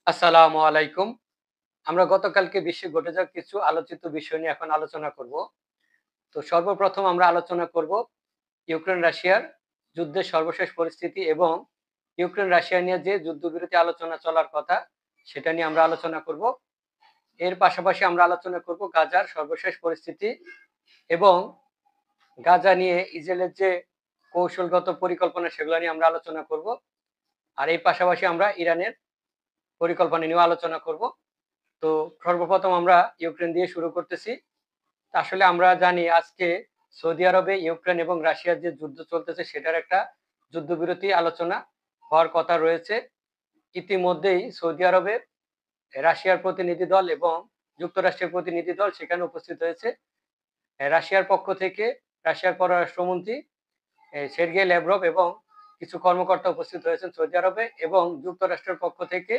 আসসালামু আলাইকুম। আমরা গতকালকে বিশ্বে ঘটে যাওয়া কিছু আলোচিত বিষয় নিয়ে এখন আলোচনা করব। তো সর্বপ্রথম আমরা আলোচনা করব ইউক্রেন-রাশিয়ার যুদ্ধের সর্বশেষ পরিস্থিতি এবং ইউক্রেন-রাশিয়া নিয়ে যে যুদ্ধবিরতি আলোচনা চলার কথা, সেটা নিয়ে আমরা আলোচনা করব। এর পাশাপাশি আমরা আলোচনা করব গাজার সর্বশেষ পরিস্থিতি এবং গাজা নিয়ে ইসরায়েলের যে কৌশলগত পরিকল্পনা, সেগুলো নিয়ে আমরা আলোচনা করব। আর এই পাশাপাশি আমরা ইরানের পরিকল্পনা নিয়েও আলোচনা করব। তো সর্বপ্রথম আমরা ইউক্রেন দিয়ে শুরু করতেছি। তা আসলে আমরা জানি আজকে সৌদি আরবে ইউক্রেন এবং রাশিয়ার যে যুদ্ধ চলতেছে সেটার একটা যুদ্ধবিরতি আলোচনা হওয়ার কথা রয়েছে। ইতিমধ্যেই সৌদি আরবে রাশিয়ার প্রতিনিধি দল এবং যুক্তরাষ্ট্রের প্রতিনিধি দল সেখানে উপস্থিত হয়েছে। রাশিয়ার পক্ষ থেকে রাশিয়ার পররাষ্ট্রমন্ত্রী সের্গেই ল্যাভরভ এবং কিছু কর্মকর্তা উপস্থিত হয়েছেন সৌদি আরবে এবং যুক্তরাষ্ট্রের পক্ষ থেকে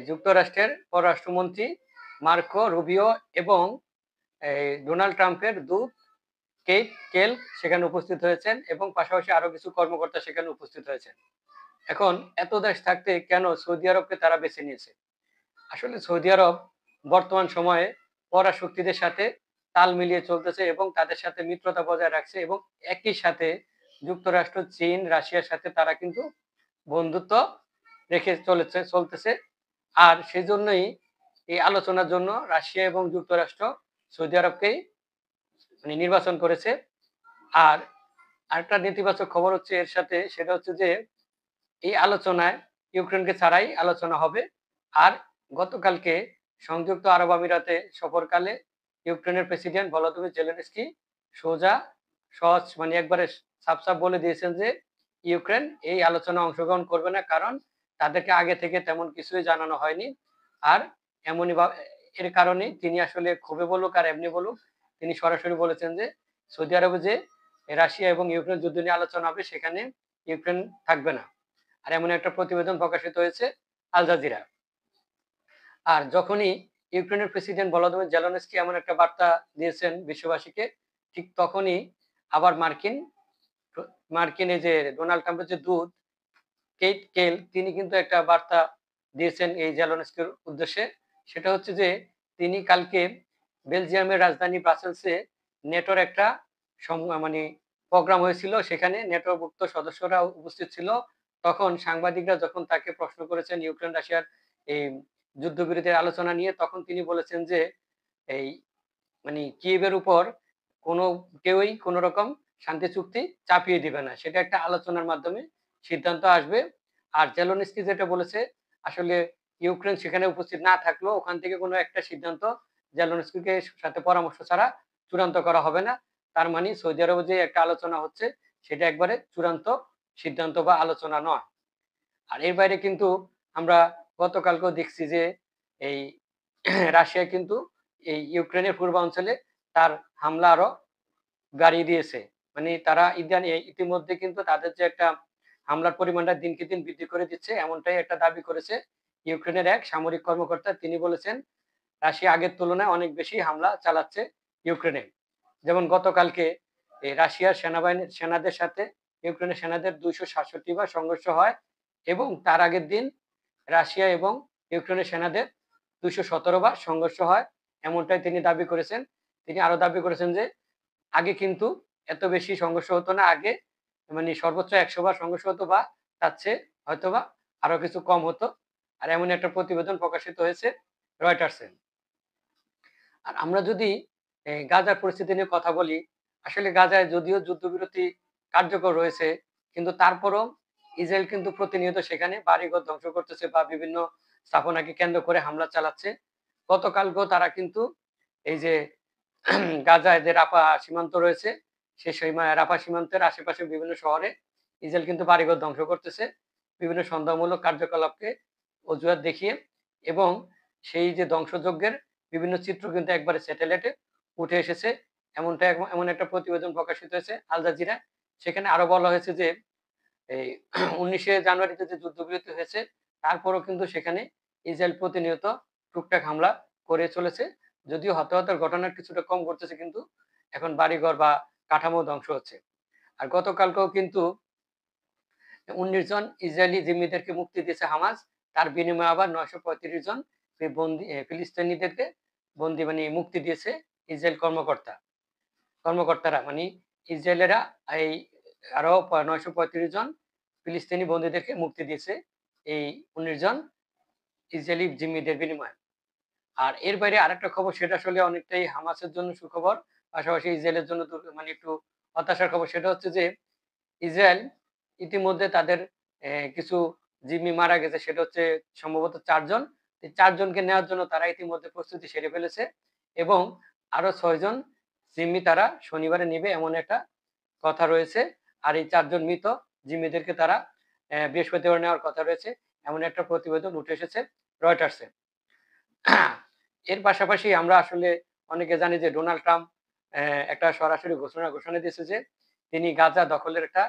যুক্তরাষ্ট্রের পররাষ্ট্রমন্ত্রী মার্কো রুবিও এবং ডোনাল্ড ট্রাম্পের দূত কেট কেল সেখানে উপস্থিত হয়েছেন এবং পাশাপাশি আরো কিছু কর্মকর্তা সেখানে উপস্থিত হয়েছেন। এখন এত দেশ থাকতে কেন সৌদি আরবকে তারা বেছে নিয়েছে? আসলে সৌদি আরব বর্তমান সময়ে পরাশক্তিদের সাথে তাল মিলিয়ে চলতেছে এবং তাদের সাথে মিত্রতা বজায় রাখছে এবং একই সাথে যুক্তরাষ্ট্র, চীন, রাশিয়ার সাথে তারা কিন্তু বন্ধুত্ব রেখে চলতেছে। আর সেজন্যই এই আলোচনার জন্য রাশিয়া এবং যুক্তরাষ্ট্র সৌদি আরবকেই নির্বাচন করেছে। আর আরেকটা নেতিবাচক খবর হচ্ছে এর সাথে, সেটা হচ্ছে যে এই আলোচনায় ইউক্রেনকে ছাড়াই আলোচনা হবে। আর গতকালকে সংযুক্ত আরব আমিরাতে সফরকালে ইউক্রেনের প্রেসিডেন্ট ভলোদিমির জেলেনস্কি সোজা সহজ একবারে সাফ বলে দিয়েছেন যে ইউক্রেন এই আলোচনায় অংশগ্রহণ করবে না, কারণ তাদেরকে আগে থেকে তেমন কিছুই জানানো হয়নি। আর এমনই এর কারণে তিনি আসলে ক্ষোভে বলুক আর এমনি বলুক, তিনি সরাসরি বলেছেন যে সৌদি আরবে যে রাশিয়া এবং ইউক্রেন যুদ্ধ নিয়ে আলোচনা হবে সেখানে ইউক্রেন থাকবে না। আর এমন একটা প্রতিবেদন প্রকাশিত হয়েছে আল জাজিরা। আর যখনই ইউক্রেনের প্রেসিডেন্ট ভলোদিমির জেলেনস্কি এমন একটা বার্তা দিয়েছেন বিশ্ববাসীকে, ঠিক তখনই আবার মার্কিন এই যে ডোনাল্ড ট্রাম্পের যে দূত কেট কেল, তিনি কিন্তু একটা বার্তা দিয়েছেন এই জেলেনস্কির উদ্দেশ্যে। সেটা হচ্ছে যে তিনি কালকে বেলজিয়ামের রাজধানী ব্রাসেলসে নেটোর একটা মানে প্রোগ্রাম হয়েছিল, সেখানে নেটোভুক্ত সদস্যরা উপস্থিত ছিল। তখন সাংবাদিকরা যখন তাকে প্রশ্ন করেছেন ইউক্রেন রাশিয়ার এই যুদ্ধবিরতির আলোচনা নিয়ে, তখন তিনি বলেছেন যে এই কিয়েভের উপর কোনো কেউই কোনো রকম শান্তি চুক্তি চাপিয়ে দিবে না, সেটা একটা আলোচনার মাধ্যমে সিদ্ধান্ত আসবে। আর জেলেনস্কি যেটা বলেছে, আসলে ইউক্রেন সেখানে উপস্থিত না থাকলেও ওখান থেকে কোনো একটা সিদ্ধান্ত জেলেনস্কিকে সাথে পরামর্শ ছাড়া চূড়ান্ত করা হবে না। তার মানে সৌদি আরবে যে একটা আলোচনা হচ্ছে সেটা একবারে চূড়ান্ত সিদ্ধান্ত বা আলোচনা নয়। আর এর বাইরে কিন্তু আমরা গতকালকেও দেখছি যে এই রাশিয়া কিন্তু এই ইউক্রেনের পূর্বাঞ্চলে তার হামলা আরো বাড়িয়ে দিয়েছে। তারা ইতিমধ্যে কিন্তু তাদের যে একটা হামলার পরিমাণটা দিনকে দিন বৃদ্ধি করে দিচ্ছে, এমনটাই একটা দাবি করেছে ইউক্রেনের এক সামরিক কর্মকর্তা। তিনি বলেছেন রাশিয়া আগের তুলনায় অনেক বেশি হামলা চালাচ্ছে ইউক্রেনে। যেমন গতকালকে এই রাশিয়ার সেনাদের সাথে ইউক্রেনের সেনাদের ২৬৭ বার সংঘর্ষ হয় এবং তার আগের দিন রাশিয়া এবং ইউক্রেনের সেনাদের ২১৭ বার সংঘর্ষ হয়, এমনটাই তিনি দাবি করেছেন। তিনি আরো দাবি করেছেন যে আগে কিন্তু এত বেশি সংঘর্ষ হতো না। আগে সর্বোচ্চ ১০০ বার সংঘর্ষ হতো বা তার চেয়ে হয়তোবা আরো কিছু কম হতো। আর এমন একটা প্রতিবেদন প্রকাশিত হয়েছে রয়টার্সে। আর আমরা যদি গাজার পরিস্থিতি নিয়ে কথা বলি, আসলে গাজায় যদিও যুদ্ধবিরতি কার্যকর রয়েছে, কিন্তু তারপরও ইসরায়েল কিন্তু প্রতিনিয়ত সেখানে বাড়িঘর ধ্বংস করতেছে বা বিভিন্ন স্থাপনাকে কেন্দ্র করে হামলা চালাচ্ছে। গতকালকেও তারা কিন্তু এই যে গাজায় যে রাফা সীমান্ত রয়েছে, সেই রাফা সীমান্তের আশেপাশে বিভিন্ন শহরে ইসরায়েল কিন্তু বাড়িঘর ধ্বংস করতেছে বিভিন্ন সন্দেহমূলক কার্যকলাপকে অজুহাত দেখিয়ে, এবং সেই যে ধ্বংসযজ্ঞের বিভিন্ন চিত্র কিন্তু একবারে স্যাটেলাইটে উঠে এসেছে। এমন একটা প্রতিবেদন প্রকাশিত হয়েছে আল জাজিরায়। সেখানে আরো বলা হয়েছে যে এই ১৯শে জানুয়ারিতে যে যুদ্ধবিরতি হয়েছে, তারপরও কিন্তু সেখানে ইসরায়েল প্রতিনিয়ত টুকটাক হামলা করে চলেছে। যদিও হতাহতের ঘটনা কিছুটা কম ঘটতেছে, কিন্তু এখন বাড়িঘর বা কাঠামো ধ্বংস হচ্ছে। আর গতকালকেও কিন্তু ১৯ জন ইসরায়েলি জিম্মিদেরকে মুক্তি দিয়েছে হামাস। তার বিনিময়ে আবার 935 জন বন্দী ফিলিস্তিনিদেরকে বন্দী মানে মুক্তি দিয়েছে ইসরায়েল কর্মকর্তারা মানে ইসরায়েলেরা এই আরো 935 জন ফিলিস্তিনি বন্দীদেরকে মুক্তি দিয়েছে এই 19 জন ইসরায়েলি জিম্মিদের বিনিময়ে। আর এর বাইরে আরেকটা খবর, সেটা আসলে অনেকটাই হামাসের জন্য সুখবর, পাশাপাশি ইসরায়েলের জন্য মানে একটু হতাশার খবর। সেটা হচ্ছে যে ইসরায়েল ইতিমধ্যে তাদের কিছু জিম্মি মারা গেছে, সেটা হচ্ছে সম্ভবত 4 জন। এই 4 জনকে নেওয়ার জন্য তারা ইতিমধ্যে প্রস্তুতি সেরে ফেলেছে এবং আরো 6 জন জিম্মি তারা শনিবারে নিবে এমন একটা কথা রয়েছে। আর এই 4 জন মৃত জিম্মিদেরকে তারা বৃহস্পতিবার নেওয়ার কথা রয়েছে, এমন একটা প্রতিবেদন উঠে এসেছে রয়টার্সে। এর পাশাপাশি আমরা আসলে অনেকে জানি যে ডোনাল্ড ট্রাম্প একটা সরাসরি ঘোষণা দিয়েছে যে তিনি গাজা দখলের একটা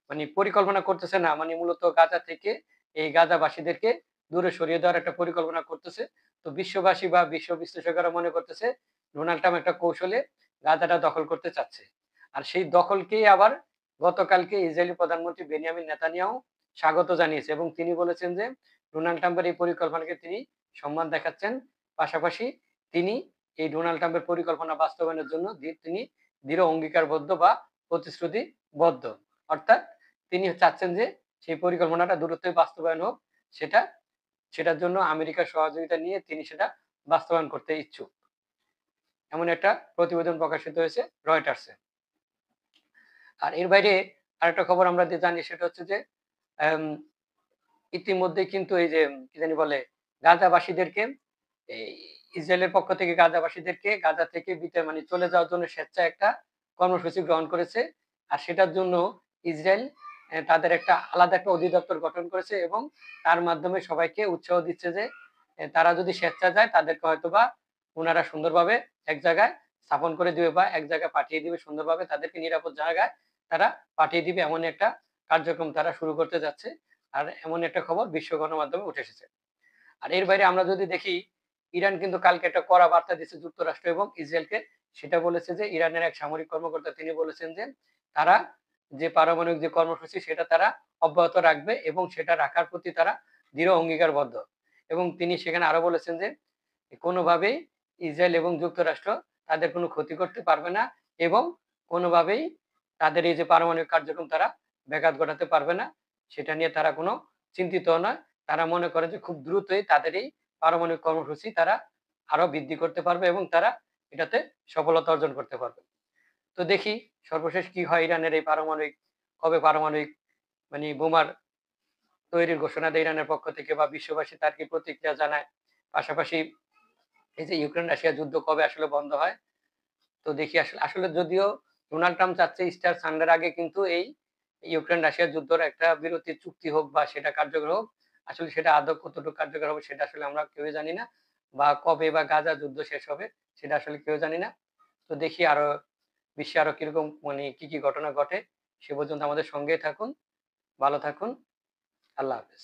মানে পরিকল্পনা করতেছে না, মানে মূলত গাজা থেকে এই গাজাবাসীদেরকে দূরে সরিয়ে দেওয়ার একটা পরিকল্পনা করতেছে। তো বিশ্ববাসী বা বিশ্ব বিশ্লেষকেরা মনে করতেছে ডোনাল্ড ট্রাম্প একটা কৌশলে গাজাটা দখল করতে চাচ্ছে। আর সেই দখলকেই আবার গতকালকে ইসরায়েলি প্রধানমন্ত্রী বেনিয়ামিন নেতানিয়াহু স্বাগত জানিয়েছে এবং তিনি বলেছেন যে ডোনাল্ড ট্রাম্পের এই পরিকল্পনাকে তিনি সম্মান দেখাচ্ছেন। পাশাপাশি তিনি এই ডোনাল্ড ট্রাম্পের পরিকল্পনা বাস্তবায়নের জন্য তিনি দৃঢ় অঙ্গীকারবদ্ধ বা প্রতিশ্রুতিবদ্ধ। অর্থাৎ তিনি চাচ্ছেন যে সেই পরিকল্পনাটা দ্রুতই বাস্তবায়ন হোক, সেটার জন্য আমেরিকার সহযোগিতা নিয়ে তিনি সেটা বাস্তবায়ন করতে ইচ্ছুক। এমন একটা প্রতিবেদন প্রকাশিত হয়েছে রয়টার্সে। আর এর বাইরে আরেকটা খবর আমরা জানি, সেটা হচ্ছে যে ইতিমধ্যে কিন্তু এই যে কি জানি বলে গাজাবাসীদেরকে এই ইসরায়েলের পক্ষ থেকে গাজাবাসীদেরকে গাজা থেকে মানে চলে যাওয়ার জন্য স্বেচ্ছায় একটা কর্মসূচি গ্রহণ করেছে। আর সেটার জন্য ইসরায়েল তাদের একটা আলাদা একটা অধিদপ্তর গঠন করেছে এবং তার মাধ্যমে সবাইকে উৎসাহ দিচ্ছে যে তারা যদি স্বেচ্ছা যায় তাদেরকে হয়তোবা ওনারা সুন্দরভাবে এক জায়গায় স্থাপন করে দিবে বা এক জায়গায় পাঠিয়ে দিবে, সুন্দরভাবে তাদেরকে নিরাপদ জায়গায় তারা পাঠিয়ে দিবে, এমন একটা কার্যক্রম তারা শুরু করতে যাচ্ছে। আর এমন একটা খবর বিশ্ব গণমাধ্যমে উঠে এসেছে। আর এর বাইরে আমরা যদি দেখি, ইরান কিন্তু কালকে একটা কড়া বার্তা দিচ্ছে যুক্তরাষ্ট্র এবং ইসরায়েলকে। সেটা বলেছে যে ইরানের এক সামরিক কর্মকর্তা তিনি বলেছেন যে তারা যে পারমাণবিক যে কর্মসূচি সেটা তারা অব্যাহত রাখবে এবং সেটা রাখার প্রতি তারা দৃঢ় অঙ্গীকারবদ্ধ। এবং তিনি সেখানে আরো বলেছেন যে কোনোভাবেই ইসরায়েল এবং যুক্তরাষ্ট্র তাদের কোনো ক্ষতি করতে পারবে না এবং কোনোভাবেই তাদের এই যে পারমাণবিক কার্যক্রম তারা ব্যাঘাত ঘটাতে পারবে না, সেটা নিয়ে তারা কোনো চিন্তিত নয়। তারা মনে করে যে খুব দ্রুতই তাদের এই পারমাণবিক কর্মসূচি তারা আরো বৃদ্ধি করতে পারবে এবং তারা এটাতে সফলতা অর্জন করতে পারবে। তো দেখি সর্বশেষ কি হয়, ইরানের এই কবে পারমাণবিক মানে বোমার তৈরির ঘোষণা দেয় ইরানের পক্ষ থেকে বা বিশ্ববাসী তার কি প্রতিক্রিয়া জানায়। পাশাপাশি এই যে ইউক্রেন রাশিয়া যুদ্ধ কবে আসলে বন্ধ হয়। তো দেখি আসলে আসলে যদিও ডোনাল্ড ট্রাম্প চাচ্ছে ইস্টার সানডের আগে কিন্তু এই ইউক্রেন রাশিয়া যুদ্ধের একটা বিরতির চুক্তি হোক বা সেটা কার্যকর হোক। আসলে সেটা আদৌ কতটুকু কার্যকর হবে সেটা আসলে আমরা কেউই জানি না। বা কবে বা গাজা যুদ্ধ শেষ হবে সেটা আসলে কেউ জানি না। তো দেখি আরো বিশ্বে আরো কিরকম মানে কি, কি ঘটনা ঘটে। সে পর্যন্ত আমাদের সঙ্গেই থাকুন। ভালো থাকুন। আল্লাহ হাফেজ।